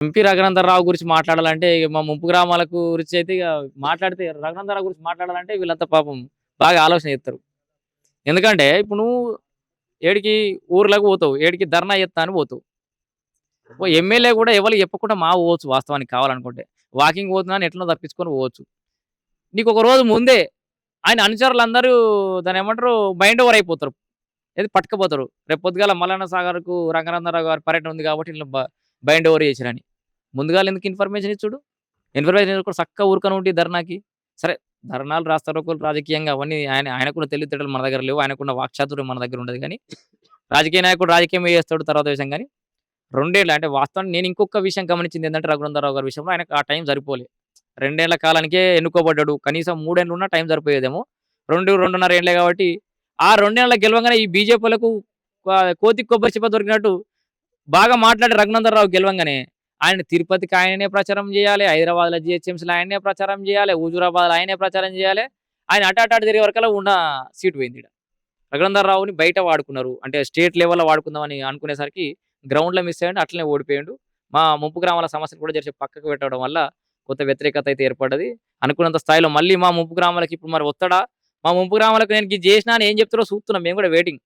MP Raghunandan Rao గురించి మాట్లాడాలంటే ఇగ మా ముంపు గ్రామాలకు గురించి అయితే ఇగ మాట్లాడితే రఘునందనరావు గురించి మాట్లాడాలంటే వీళ్ళంతా పాపం బాగా ఆలోచన చేత్తరు. ఎందుకంటే ఇప్పుడు నువ్వు ఏడికి ఊర్లకు పోతావు. ఏడికి ధర్నా చేత్తా అని పోతావు. ఓ ఎమ్మెల్యే గూడా ఎవలికి చెప్పకుండా పోవచ్చు వాస్తవానికి కావాలనుకుంటే. వాకింగ్ పోతున్నా అని ఎట్లనో తప్పించుకొని పోవచ్చు. నీకొక రోజు ముందే ఆయన అనుచరులందరూ దాన్నేమంటారు మైండ్ ఓవర్ అయిపోతారు. ఏది పట్టుకపోతారు. రేపు పొద్దుగాల మల్లన్న సాగర్‌కు రంగనాథరావు గారి పర్యటన ఉంది కాబట్టి ఈళ్ళు బైండ్ ఓవర్ చేసిరని. ముందుగాల ఎందుకు ఇన్ఫర్మేషన్ ఇచ్చుడు? ఇన్ఫర్మేషన్ ఇవ్వకుండా సక్కగా ఊరుకొని ఉంటే ధర్నాకి. సరే ధర్నాలు, రాస్తారోకోలు రాజకీయంగా అవన్నీ ఆయనకున్న తెలివితేటలు మన దగ్గర లేవు. ఆయనకున్న వాక్చాతుర్యం మన దగ్గర ఉండదు గానీ, రాజకీయ నాయకుడు రాజకీయమే చేస్తాడు తర్వాత విషయం గానీ, 2 ఏళ్ళు అంటే వాస్తవానికి నేను ఇంకొక విషయం గమనించిందేందంటే రఘునందనరావు గారి విషయంలో ఆయనకు ఆ టైం సరిపోలే. 2 ఏళ్ల కాలానికే ఎన్నుకోబడ్డాడు. కనీసం 3 ఏళ్లు ఉన్నా టైం సరిపోయేదేమో. 2, 2.5 ఏళ్లే కాబట్టి ఆ 2 ఏళ్ల గెలవంగానే ఈ బీజేపీలకు కోతికి కొబ్బరి చిప్ప దొరికినట్టు బాగా మాట్లాడి రఘునందనరావు గెలవంగానే ఆయన తిరుపతికి ఆయననే ప్రచారం చేయాలి. హైదరాబాద్‌లో జీహెచ్ఎంసీలో ఆయన్నే ప్రచారం చేయాలి. హుజూరాబాద్‌లో ఆయనే ప్రచారం చేయాలి. ఆయన అటు తిరిగే వరకల్లా ఉన్న సీటు పోయిందీడ. రఘునందనరావుని బయట వాడుకున్నారు. అంటే స్టేట్ లెవెల్‌లో వాడుకుందామని అనుకునేసరికి గ్రౌండ్‌లో మిస్ అయ్యిండు. అట్లనే ఓడిపోయిండు. మా ముంపు గ్రామాల సమస్యను కూడా జర పక్కకు పెట్టడం వల్ల కొంత వ్యతిరేకత అయితే ఏర్పడ్డది. అనుకున్నంత స్థాయిలో మళ్ళీ మా ముంపు గ్రామాలకి ఇప్పుడు మరి వత్తడా? మా ముంపు గ్రామాలకు నేను గిది చేసినా అని ఏం చెప్తారో చూస్తున్నాం మేము కూడా వెయిటింగ్.